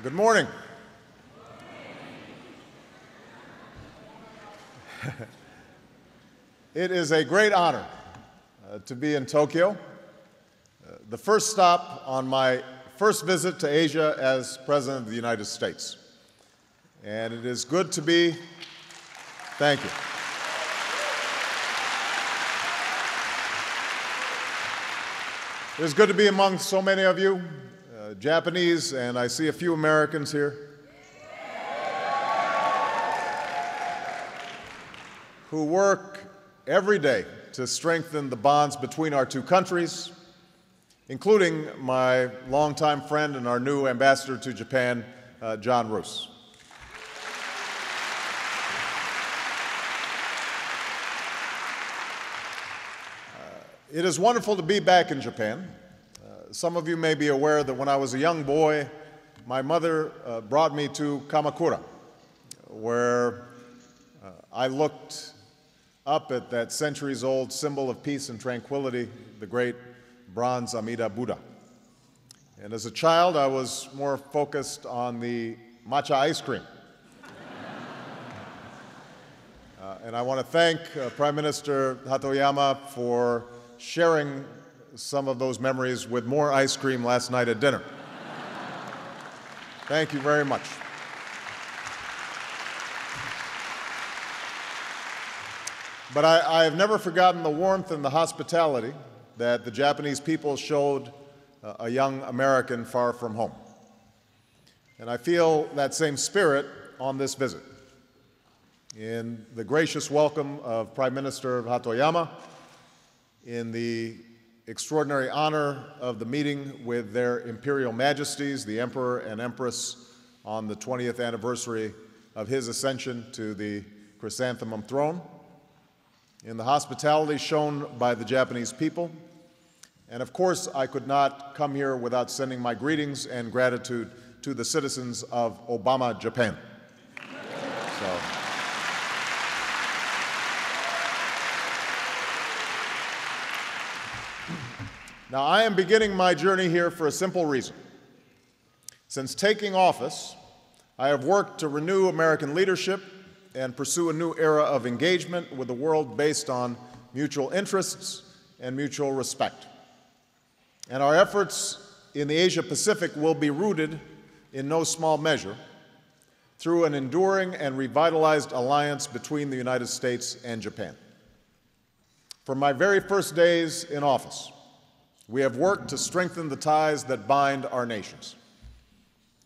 Good morning. It is a great honor to be in Tokyo, the first stop on my first visit to Asia as President of the United States. And it is good to be, thank you. It is good to be among so many of you, Japanese, and I see a few Americans here, who work every day to strengthen the bonds between our two countries, including my longtime friend and our new ambassador to Japan, John Roos. It is wonderful to be back in Japan. Some of you may be aware that when I was a young boy, my mother brought me to Kamakura, where I looked up at that centuries-old symbol of peace and tranquility, the great bronze Amida Buddha. And as a child, I was more focused on the matcha ice cream. And I want to thank Prime Minister Hatoyama for sharing some of those memories with more ice cream last night at dinner. Thank you very much. But I have never forgotten the warmth and the hospitality that the Japanese people showed a young American far from home. And I feel that same spirit on this visit. In the gracious welcome of Prime Minister Hatoyama, in the extraordinary honor of the meeting with their Imperial Majesties, the Emperor and Empress, on the 20th anniversary of his ascension to the chrysanthemum throne, in the hospitality shown by the Japanese people, and of course I could not come here without sending my greetings and gratitude to the citizens of Obama, Japan. Now, I am beginning my journey here for a simple reason. Since taking office, I have worked to renew American leadership and pursue a new era of engagement with the world based on mutual interests and mutual respect. And our efforts in the Asia-Pacific will be rooted, in no small measure, through an enduring and revitalized alliance between the United States and Japan. From my very first days in office, we have worked to strengthen the ties that bind our nations.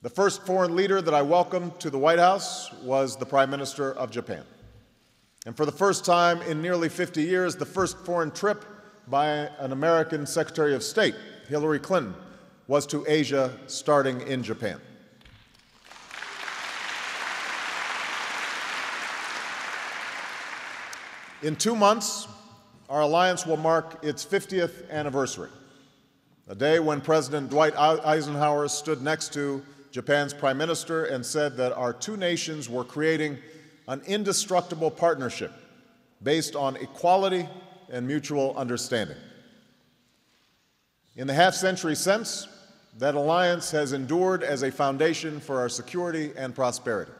The first foreign leader that I welcomed to the White House was the Prime Minister of Japan. And for the first time in nearly 50 years, the first foreign trip by an American Secretary of State, Hillary Clinton, was to Asia, starting in Japan. In 2 months, our alliance will mark its 50th anniversary, a day when President Dwight Eisenhower stood next to Japan's Prime Minister and said that our two nations were creating an indestructible partnership based on equality and mutual understanding. In the half-century since, that alliance has endured as a foundation for our security and prosperity.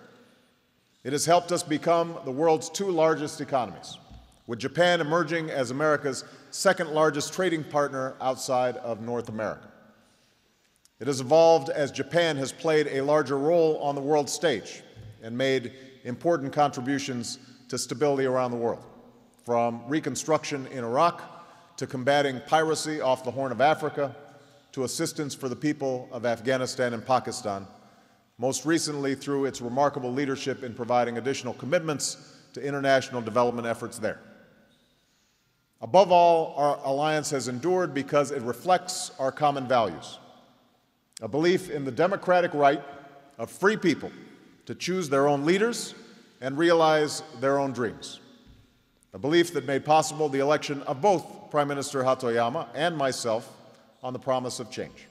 It has helped us become the world's two largest economies, with Japan emerging as America's second largest trading partner outside of North America. It has evolved as Japan has played a larger role on the world stage and made important contributions to stability around the world, from reconstruction in Iraq to combating piracy off the Horn of Africa to assistance for the people of Afghanistan and Pakistan, most recently through its remarkable leadership in providing additional commitments to international development efforts there. Above all, our alliance has endured because it reflects our common values, a belief in the democratic right of free people to choose their own leaders and realize their own dreams, a belief that made possible the election of both Prime Minister Hatoyama and myself on the promise of change.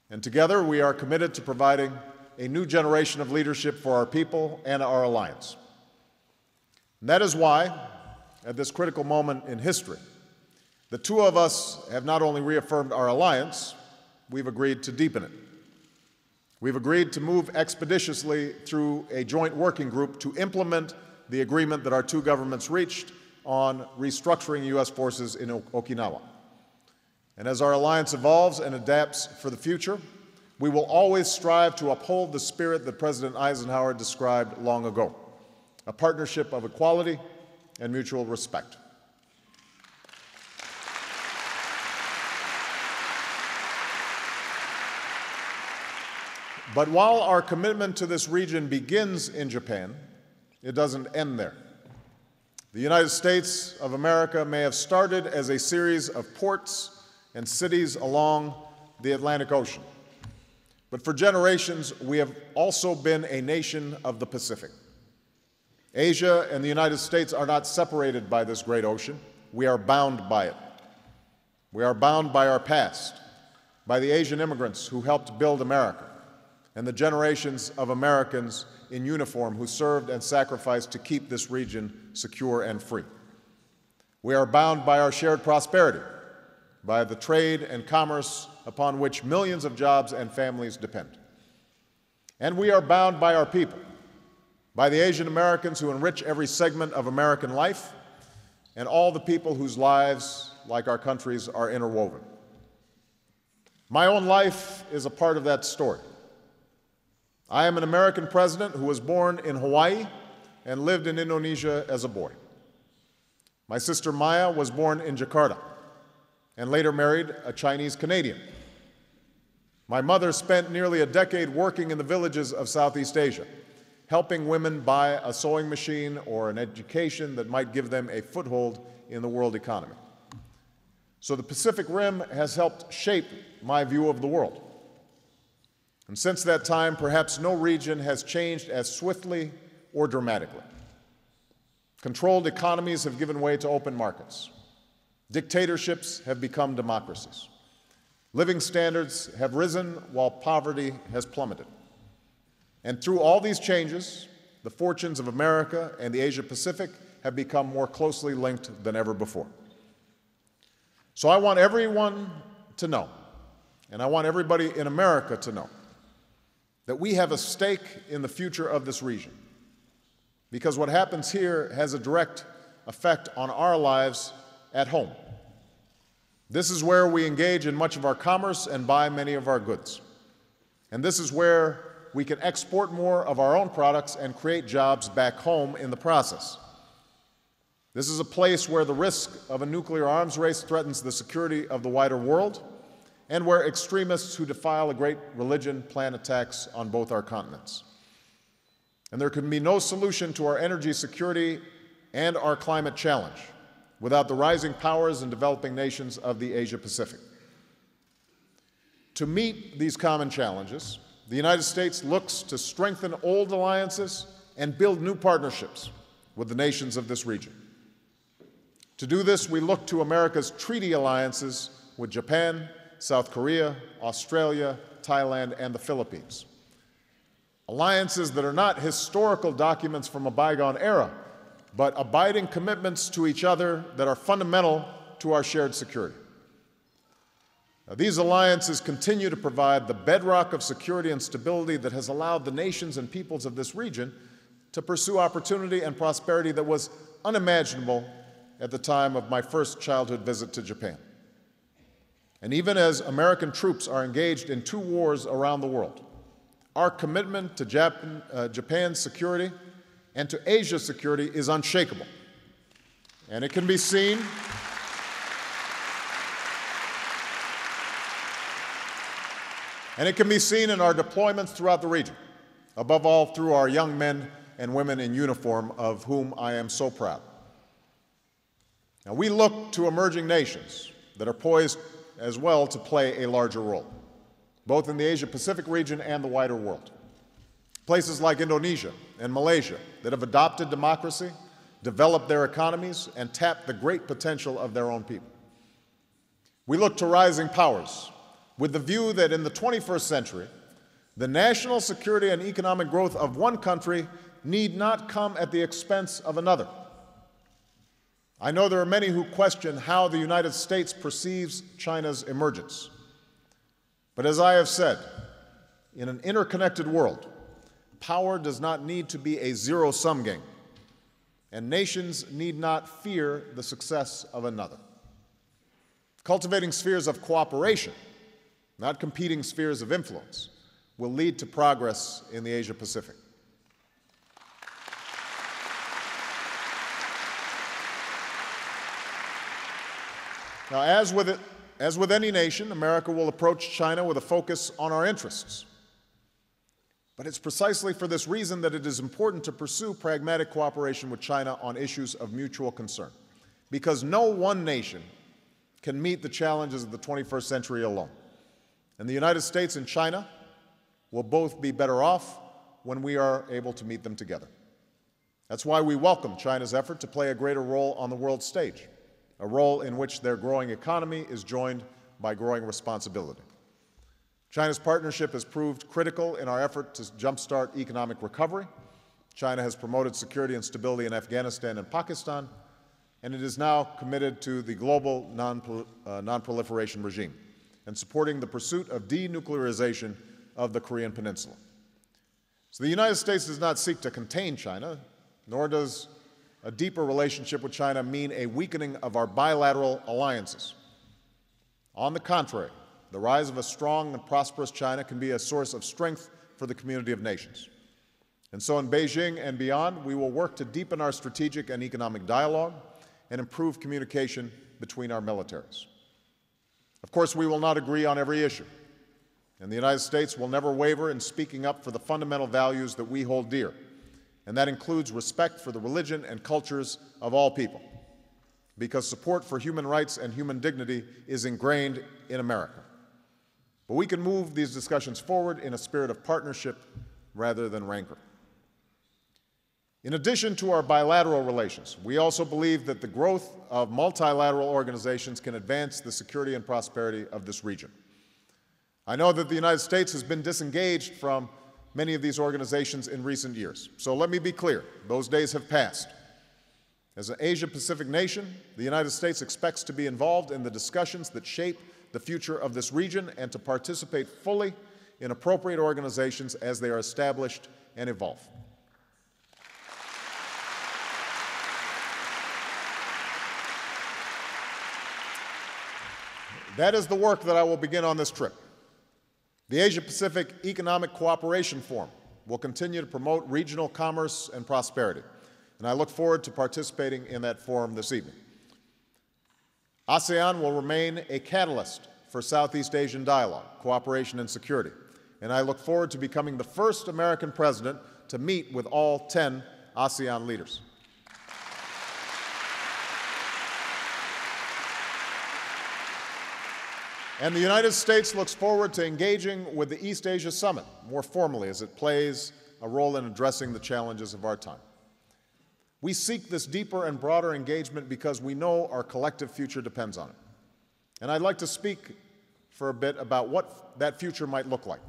And together, we are committed to providing a new generation of leadership for our people and our alliance. And that is why, at this critical moment in history, the two of us have not only reaffirmed our alliance, we've agreed to deepen it. We've agreed to move expeditiously through a joint working group to implement the agreement that our two governments reached on restructuring U.S. forces in Okinawa. And as our alliance evolves and adapts for the future, we will always strive to uphold the spirit that President Eisenhower described long ago, a partnership of equality and mutual respect. But while our commitment to this region begins in Japan, it doesn't end there. The United States of America may have started as a series of ports and cities along the Atlantic Ocean, but for generations we have also been a nation of the Pacific. Asia and the United States are not separated by this great ocean. We are bound by it. We are bound by our past, by the Asian immigrants who helped build America, and the generations of Americans in uniform who served and sacrificed to keep this region secure and free. We are bound by our shared prosperity, by the trade and commerce upon which millions of jobs and families depend. And we are bound by our people, by the Asian Americans who enrich every segment of American life, and all the people whose lives, like our country's, are interwoven. My own life is a part of that story. I am an American president who was born in Hawaii and lived in Indonesia as a boy. My sister Maya was born in Jakarta and later married a Chinese Canadian. My mother spent nearly a decade working in the villages of Southeast Asia, helping women buy a sewing machine or an education that might give them a foothold in the world economy. So the Pacific Rim has helped shape my view of the world. And since that time, perhaps no region has changed as swiftly or dramatically. Controlled economies have given way to open markets. Dictatorships have become democracies. Living standards have risen while poverty has plummeted. And through all these changes, the fortunes of America and the Asia Pacific have become more closely linked than ever before. So I want everyone to know, and I want everybody in America to know, that we have a stake in the future of this region, because what happens here has a direct effect on our lives at home. This is where we engage in much of our commerce and buy many of our goods. And this is where we can export more of our own products and create jobs back home in the process. This is a place where the risk of a nuclear arms race threatens the security of the wider world, and where extremists who defile a great religion plan attacks on both our continents. And there can be no solution to our energy security and our climate challenge without the rising powers and developing nations of the Asia Pacific. To meet these common challenges, the United States looks to strengthen old alliances and build new partnerships with the nations of this region. To do this, we look to America's treaty alliances with Japan, South Korea, Australia, Thailand, and the Philippines. Alliances that are not historical documents from a bygone era, but abiding commitments to each other that are fundamental to our shared security. Now, these alliances continue to provide the bedrock of security and stability that has allowed the nations and peoples of this region to pursue opportunity and prosperity that was unimaginable at the time of my first childhood visit to Japan. And even as American troops are engaged in 2 wars around the world, our commitment to Japan's security and to Asia's security is unshakable. And it can be seen in our deployments throughout the region, above all through our young men and women in uniform, of whom I am so proud. Now, we look to emerging nations that are poised as well to play a larger role, both in the Asia-Pacific region and the wider world. Places like Indonesia and Malaysia that have adopted democracy, developed their economies, and tapped the great potential of their own people. We look to rising powers with the view that in the 21st century, the national security and economic growth of one country need not come at the expense of another. I know there are many who question how the United States perceives China's emergence. But as I have said, in an interconnected world, power does not need to be a zero-sum game, and nations need not fear the success of another. Cultivating spheres of cooperation, not competing spheres of influence, will lead to progress in the Asia-Pacific. Now, as with any nation, America will approach China with a focus on our interests. But it's precisely for this reason that it is important to pursue pragmatic cooperation with China on issues of mutual concern, because no one nation can meet the challenges of the 21st century alone. And the United States and China will both be better off when we are able to meet them together. That's why we welcome China's effort to play a greater role on the world stage, a role in which their growing economy is joined by growing responsibility. China's partnership has proved critical in our effort to jumpstart economic recovery. China has promoted security and stability in Afghanistan and Pakistan, and it is now committed to the global non-proliferation regime and supporting the pursuit of denuclearization of the Korean Peninsula. So the United States does not seek to contain China, nor does a deeper relationship with China mean a weakening of our bilateral alliances. On the contrary, the rise of a strong and prosperous China can be a source of strength for the community of nations. And so in Beijing and beyond, we will work to deepen our strategic and economic dialogue and improve communication between our militaries. Of course, we will not agree on every issue, and the United States will never waver in speaking up for the fundamental values that we hold dear, and that includes respect for the religion and cultures of all people, because support for human rights and human dignity is ingrained in America. But we can move these discussions forward in a spirit of partnership rather than rancor. In addition to our bilateral relations, we also believe that the growth of multilateral organizations can advance the security and prosperity of this region. I know that the United States has been disengaged from many of these organizations in recent years. So let me be clear, those days have passed. As an Asia-Pacific nation, the United States expects to be involved in the discussions that shape the future of this region and to participate fully in appropriate organizations as they are established and evolve. That is the work that I will begin on this trip. The Asia-Pacific Economic Cooperation Forum will continue to promote regional commerce and prosperity, and I look forward to participating in that forum this evening. ASEAN will remain a catalyst for Southeast Asian dialogue, cooperation, and security, and I look forward to becoming the first American president to meet with all 10 ASEAN leaders. And the United States looks forward to engaging with the East Asia Summit more formally as it plays a role in addressing the challenges of our time. We seek this deeper and broader engagement because we know our collective future depends on it. And I'd like to speak for a bit about what that future might look like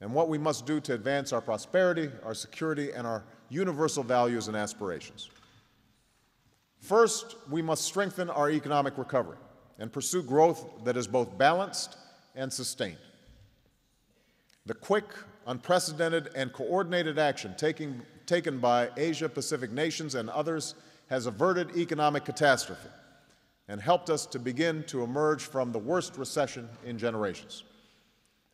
and what we must do to advance our prosperity, our security, and our universal values and aspirations. First, we must strengthen our economic recovery and pursue growth that is both balanced and sustained. The quick, unprecedented, and coordinated action taken by Asia-Pacific nations and others has averted economic catastrophe and helped us to begin to emerge from the worst recession in generations.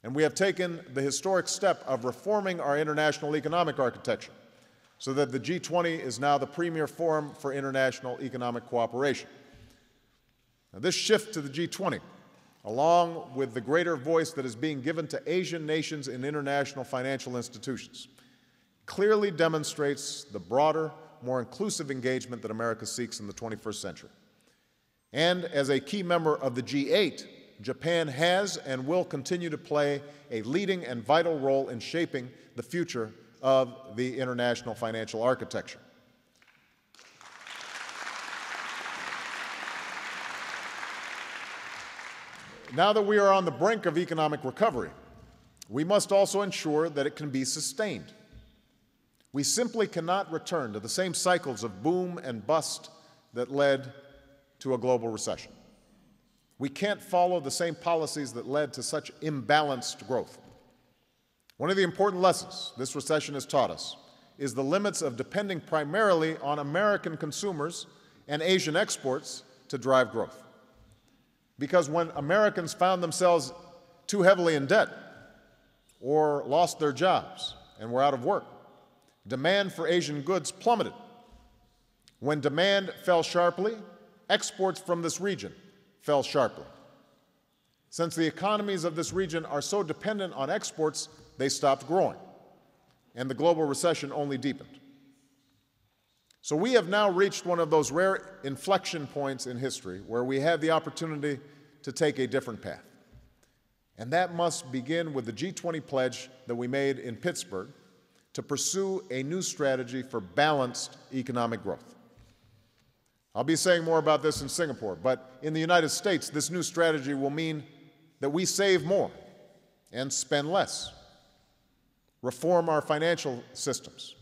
And we have taken the historic step of reforming our international economic architecture so that the G20 is now the premier forum for international economic cooperation. Now, this shift to the G20, along with the greater voice that is being given to Asian nations in international financial institutions, clearly demonstrates the broader, more inclusive engagement that America seeks in the 21st century. And as a key member of the G8, Japan has and will continue to play a leading and vital role in shaping the future of the international financial architecture. Now that we are on the brink of economic recovery, we must also ensure that it can be sustained. We simply cannot return to the same cycles of boom and bust that led to a global recession. We can't follow the same policies that led to such imbalanced growth. One of the important lessons this recession has taught us is the limits of depending primarily on American consumers and Asian exports to drive growth. Because when Americans found themselves too heavily in debt or lost their jobs and were out of work, demand for Asian goods plummeted. When demand fell sharply, exports from this region fell sharply. Since the economies of this region are so dependent on exports, they stopped growing, and the global recession only deepened. So we have now reached one of those rare inflection points in history where we have the opportunity to take a different path. And that must begin with the G20 pledge that we made in Pittsburgh to pursue a new strategy for balanced economic growth. I'll be saying more about this in Singapore, but in the United States, this new strategy will mean that we save more and spend less, reform our financial systems,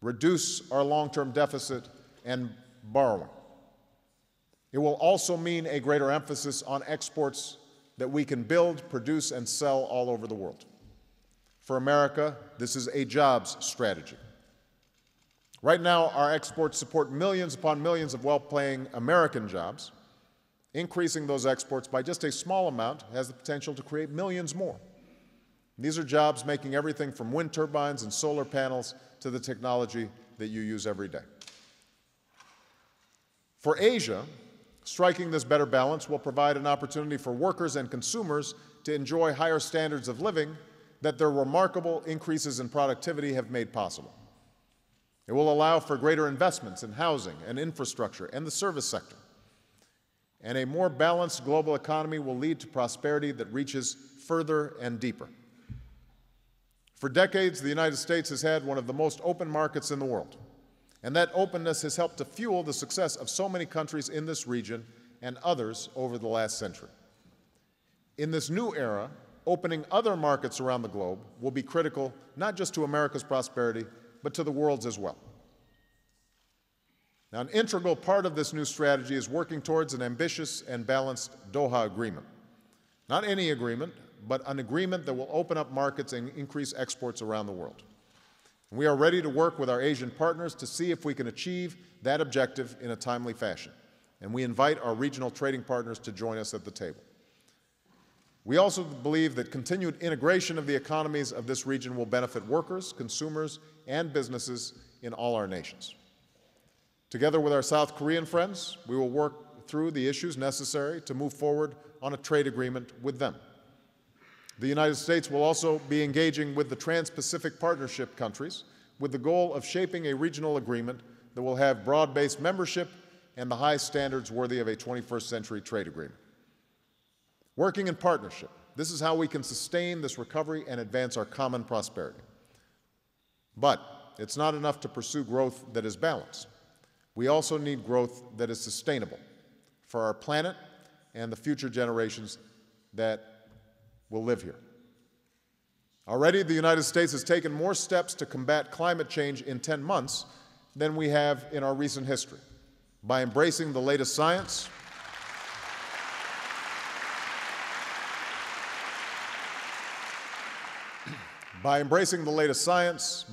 reduce our long-term deficit and borrowing. It will also mean a greater emphasis on exports that we can build, produce, and sell all over the world. For America, this is a jobs strategy. Right now, our exports support millions upon millions of well-paying American jobs. Increasing those exports by just a small amount has the potential to create millions more. These are jobs making everything from wind turbines and solar panels to the technology that you use every day. For Asia, striking this better balance will provide an opportunity for workers and consumers to enjoy higher standards of living that their remarkable increases in productivity have made possible. It will allow for greater investments in housing and infrastructure and the service sector. And a more balanced global economy will lead to prosperity that reaches further and deeper. For decades, the United States has had one of the most open markets in the world, and that openness has helped to fuel the success of so many countries in this region and others over the last century. In this new era, opening other markets around the globe will be critical not just to America's prosperity, but to the world's as well. Now, an integral part of this new strategy is working towards an ambitious and balanced Doha agreement. Not any agreement, but an agreement that will open up markets and increase exports around the world. And we are ready to work with our Asian partners to see if we can achieve that objective in a timely fashion. And we invite our regional trading partners to join us at the table. We also believe that continued integration of the economies of this region will benefit workers, consumers, and businesses in all our nations. Together with our South Korean friends, we will work through the issues necessary to move forward on a trade agreement with them. The United States will also be engaging with the Trans-Pacific Partnership countries with the goal of shaping a regional agreement that will have broad-based membership and the high standards worthy of a 21st century trade agreement. Working in partnership, this is how we can sustain this recovery and advance our common prosperity. But it's not enough to pursue growth that is balanced. We also need growth that is sustainable for our planet and the future generations that will live here. Already, the United States has taken more steps to combat climate change in 10 months than we have in our recent history by embracing the latest science, by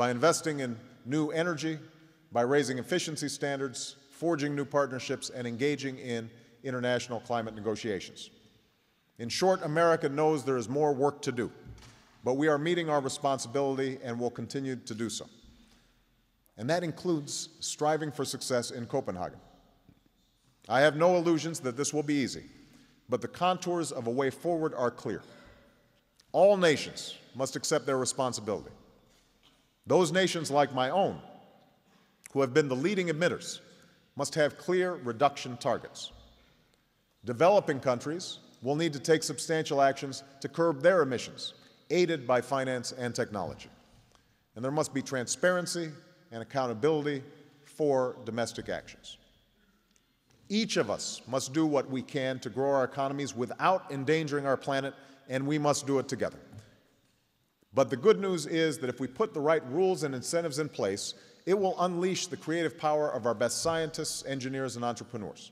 investing in new energy, by raising efficiency standards, forging new partnerships, and engaging in international climate negotiations. In short, America knows there is more work to do, but we are meeting our responsibility and will continue to do so. And that includes striving for success in Copenhagen. I have no illusions that this will be easy, but the contours of a way forward are clear. All nations must accept their responsibility. Those nations like my own, who have been the leading emitters, must have clear reduction targets. Developing countries will need to take substantial actions to curb their emissions, aided by finance and technology. And there must be transparency and accountability for domestic actions. Each of us must do what we can to grow our economies without endangering our planet, and we must do it together. But the good news is that if we put the right rules and incentives in place, it will unleash the creative power of our best scientists, engineers, and entrepreneurs.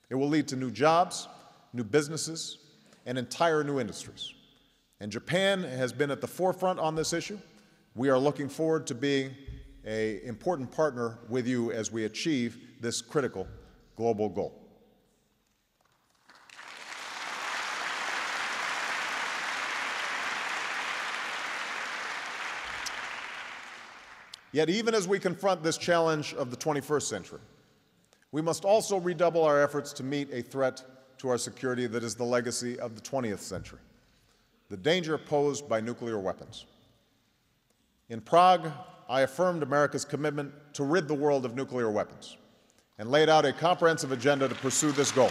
It will lead to new jobs, new businesses, and entire new industries. And Japan has been at the forefront on this issue. We are looking forward to being an important partner with you as we achieve this critical global goal. Yet even as we confront this challenge of the 21st century, we must also redouble our efforts to meet a threat to our security that is the legacy of the 20th century, the danger posed by nuclear weapons. In Prague, I affirmed America's commitment to rid the world of nuclear weapons and laid out a comprehensive agenda to pursue this goal.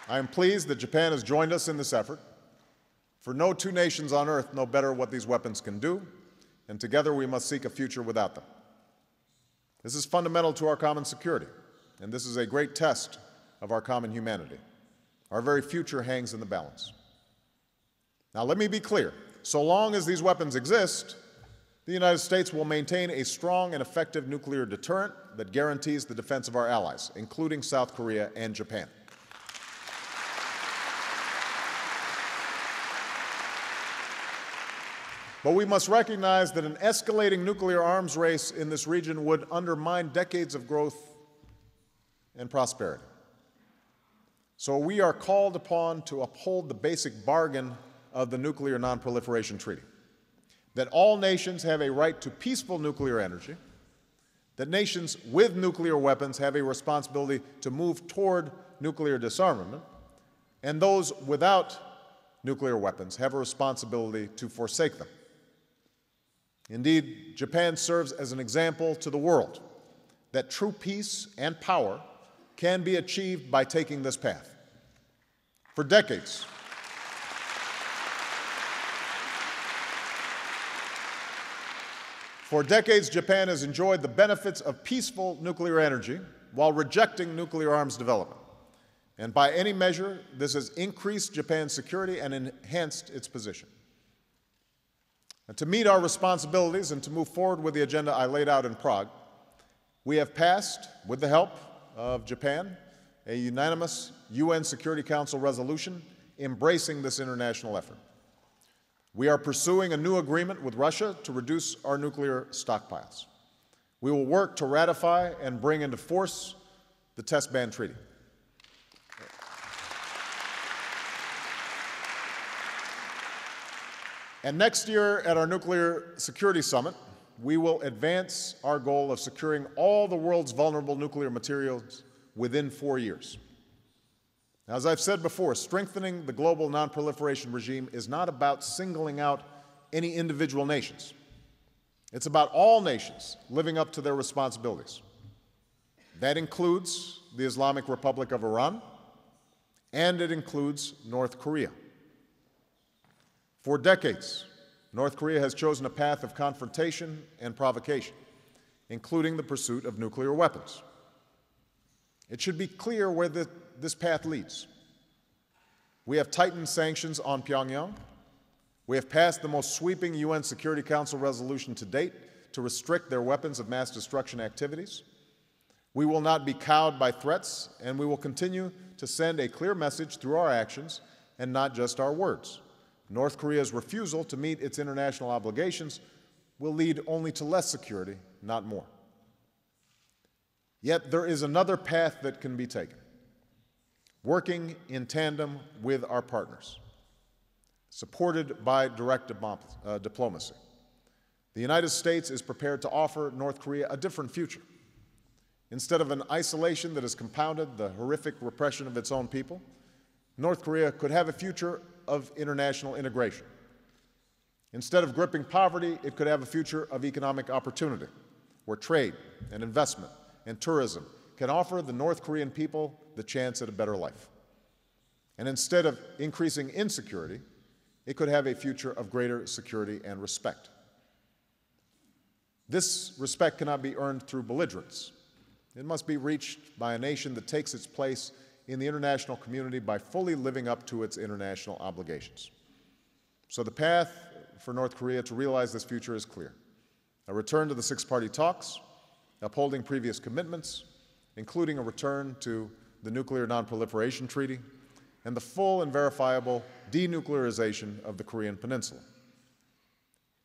I am pleased that Japan has joined us in this effort, for no two nations on earth know better what these weapons can do, and together we must seek a future without them. This is fundamental to our common security, and this is a great test of our common humanity. Our very future hangs in the balance. Now, let me be clear. So long as these weapons exist, the United States will maintain a strong and effective nuclear deterrent that guarantees the defense of our allies, including South Korea and Japan. But we must recognize that an escalating nuclear arms race in this region would undermine decades of growth and prosperity. So we are called upon to uphold the basic bargain of the Nuclear Non-Proliferation Treaty, that all nations have a right to peaceful nuclear energy, that nations with nuclear weapons have a responsibility to move toward nuclear disarmament, and those without nuclear weapons have a responsibility to forsake them. Indeed, Japan serves as an example to the world that true peace and power can be achieved by taking this path. For decades, Japan has enjoyed the benefits of peaceful nuclear energy while rejecting nuclear arms development. And by any measure, this has increased Japan's security and enhanced its position. And to meet our responsibilities and to move forward with the agenda I laid out in Prague, we have passed, with the help of Japan, a unanimous UN Security Council resolution embracing this international effort. We are pursuing a new agreement with Russia to reduce our nuclear stockpiles. We will work to ratify and bring into force the Test Ban Treaty. And next year at our Nuclear Security Summit, we will advance our goal of securing all the world's vulnerable nuclear materials within 4 years. Now, as I've said before, strengthening the global non-proliferation regime is not about singling out any individual nations. It's about all nations living up to their responsibilities. That includes the Islamic Republic of Iran, and it includes North Korea. For decades, North Korea has chosen a path of confrontation and provocation, including the pursuit of nuclear weapons. It should be clear where this path leads. We have tightened sanctions on Pyongyang. We have passed the most sweeping UN Security Council resolution to date to restrict their weapons of mass destruction activities. We will not be cowed by threats, and we will continue to send a clear message through our actions and not just our words. North Korea's refusal to meet its international obligations will lead only to less security, not more. Yet there is another path that can be taken, working in tandem with our partners, supported by direct diplomacy. The United States is prepared to offer North Korea a different future. Instead of an isolation that has compounded the horrific repression of its own people, North Korea could have a future of international integration. Instead of gripping poverty, it could have a future of economic opportunity, where trade and investment and tourism can offer the North Korean people the chance at a better life. And instead of increasing insecurity, it could have a future of greater security and respect. This respect cannot be earned through belligerence. It must be reached by a nation that takes its place in the international community by fully living up to its international obligations. So the path for North Korea to realize this future is clear: a return to the six-party talks, upholding previous commitments, including a return to the Nuclear Non-Proliferation Treaty and the full and verifiable denuclearization of the Korean Peninsula.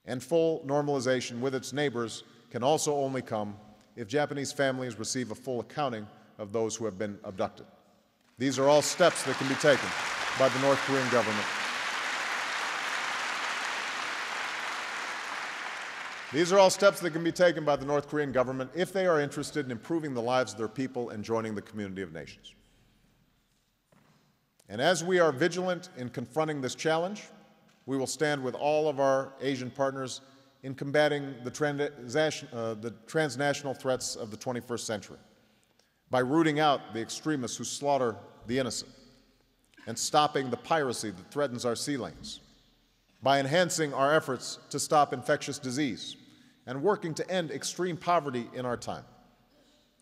And full normalization with its neighbors can also only come if Japanese families receive a full accounting of those who have been abducted. These are all steps that can be taken by the North Korean government. These are all steps that can be taken by the North Korean government if they are interested in improving the lives of their people and joining the community of nations. And as we are vigilant in confronting this challenge, we will stand with all of our Asian partners in combating the transnational threats of the 21st century by rooting out the extremists who slaughter the innocent and stopping the piracy that threatens our sea lanes, by enhancing our efforts to stop infectious disease and working to end extreme poverty in our time,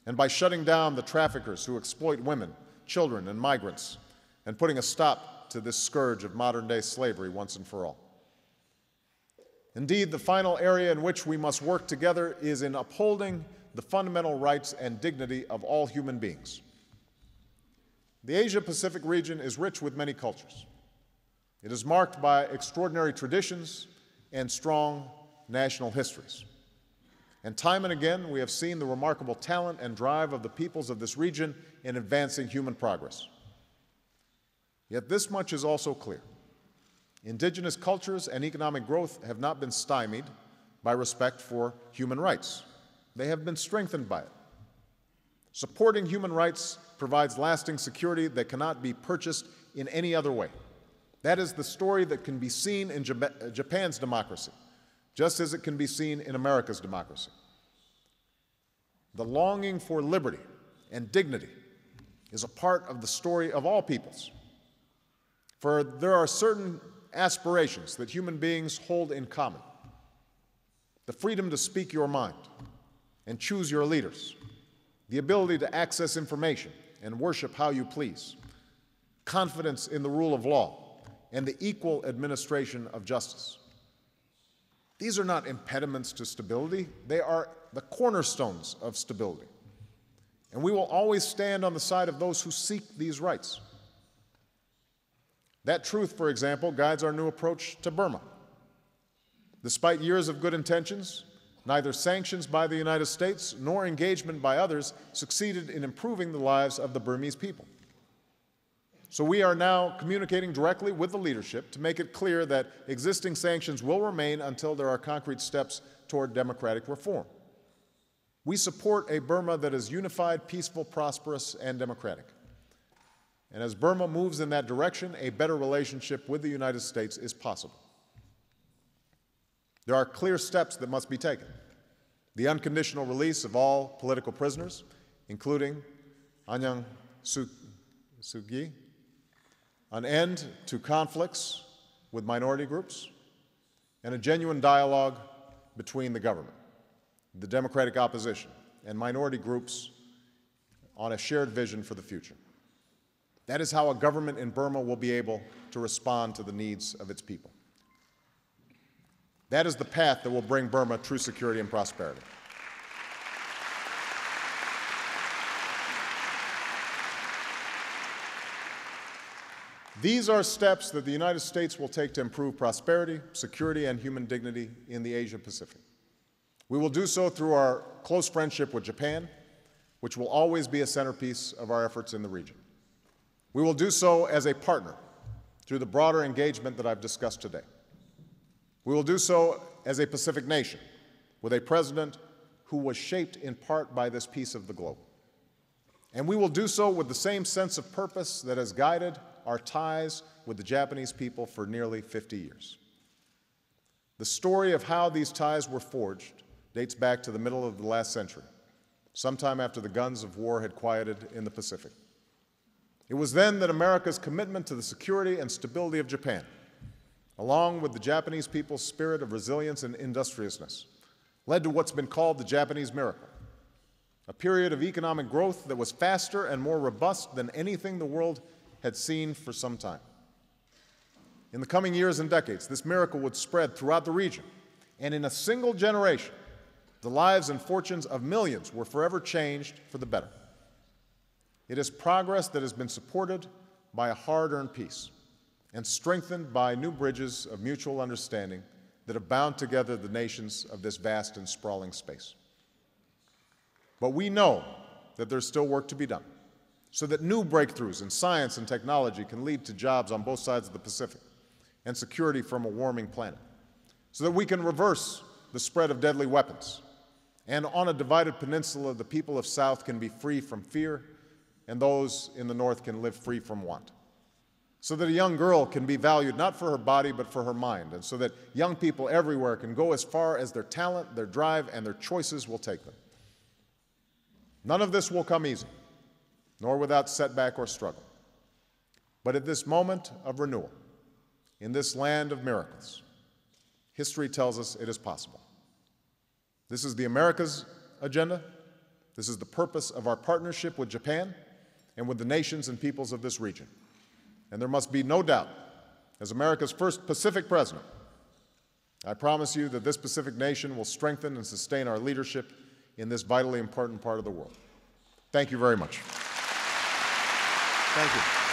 and by shutting down the traffickers who exploit women, children, and migrants, and putting a stop to this scourge of modern-day slavery once and for all. Indeed, the final area in which we must work together is in upholding the fundamental rights and dignity of all human beings. The Asia-Pacific region is rich with many cultures. It is marked by extraordinary traditions and strong national histories. And time and again, we have seen the remarkable talent and drive of the peoples of this region in advancing human progress. Yet this much is also clear. Indigenous cultures and economic growth have not been stymied by respect for human rights. They have been strengthened by it. Supporting human rights provides lasting security that cannot be purchased in any other way. That is the story that can be seen in Japan's democracy, just as it can be seen in America's democracy. The longing for liberty and dignity is a part of the story of all peoples. For there are certain aspirations that human beings hold in common. The freedom to speak your mind and choose your leaders, the ability to access information and worship how you please, confidence in the rule of law, and the equal administration of justice. These are not impediments to stability. They are the cornerstones of stability. And we will always stand on the side of those who seek these rights. That truth, for example, guides our new approach to Burma. Despite years of good intentions, neither sanctions by the United States nor engagement by others succeeded in improving the lives of the Burmese people. So we are now communicating directly with the leadership to make it clear that existing sanctions will remain until there are concrete steps toward democratic reform. We support a Burma that is unified, peaceful, prosperous, and democratic. And as Burma moves in that direction, a better relationship with the United States is possible. There are clear steps that must be taken. The unconditional release of all political prisoners, including Aung San Suu Kyi, an end to conflicts with minority groups, and a genuine dialogue between the government, the democratic opposition, and minority groups on a shared vision for the future. That is how a government in Burma will be able to respond to the needs of its people. That is the path that will bring Burma true security and prosperity. These are steps that the United States will take to improve prosperity, security, and human dignity in the Asia-Pacific. We will do so through our close friendship with Japan, which will always be a centerpiece of our efforts in the region. We will do so as a partner through the broader engagement that I've discussed today. We will do so as a Pacific nation with a president who was shaped in part by this piece of the globe. And we will do so with the same sense of purpose that has guided our ties with the Japanese people for nearly 50 years. The story of how these ties were forged dates back to the middle of the last century, sometime after the guns of war had quieted in the Pacific. It was then that America's commitment to the security and stability of Japan, along with the Japanese people's spirit of resilience and industriousness, led to what's been called the Japanese miracle, a period of economic growth that was faster and more robust than anything the world had seen for some time. In the coming years and decades, this miracle would spread throughout the region, and in a single generation, the lives and fortunes of millions were forever changed for the better. It is progress that has been supported by a hard-earned peace and strengthened by new bridges of mutual understanding that have bound together the nations of this vast and sprawling space. But we know that there's still work to be done so that new breakthroughs in science and technology can lead to jobs on both sides of the Pacific and security from a warming planet, so that we can reverse the spread of deadly weapons. And on a divided peninsula, the people of South can be free from fear, and those in the North can live free from want. So that a young girl can be valued not for her body, but for her mind, and so that young people everywhere can go as far as their talent, their drive, and their choices will take them. None of this will come easy, nor without setback or struggle. But at this moment of renewal, in this land of miracles, history tells us it is possible. This is the America's agenda. This is the purpose of our partnership with Japan and with the nations and peoples of this region. And there must be no doubt, as America's first Pacific president, I promise you that this Pacific nation will strengthen and sustain our leadership in this vitally important part of the world. Thank you very much. Thank you.